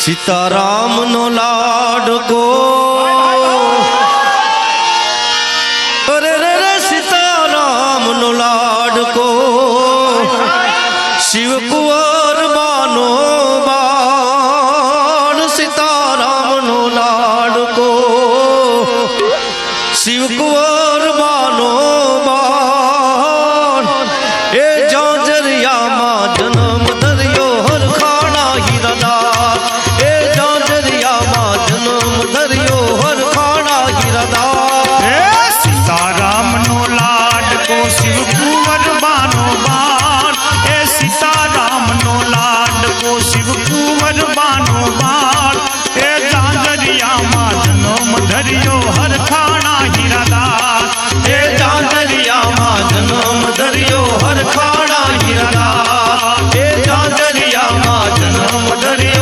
Sitaram no लाडको अरे रे रे सीताराम नो लाडको शिव कुंवर बानो बाण सीताराम नो लाडको शिव कुंवर बानो बाण ए जांजरिया मा जन्म धरियो हर खाना हीरादार ए जांजरिया मा जन्म धरियो हर खाना हीरादार सीताराम नो लाडको शिव कुंवर बानो बाण ए सीताराम नो लाडको शिव कुंवर बानो बाण ए जांजरिया मा जन्म धरियो हर खाना हीरादार ए जांजरिया मा जन्म धरियो हर खाना हीरादार ए जांजरिया मा जन्म धरियो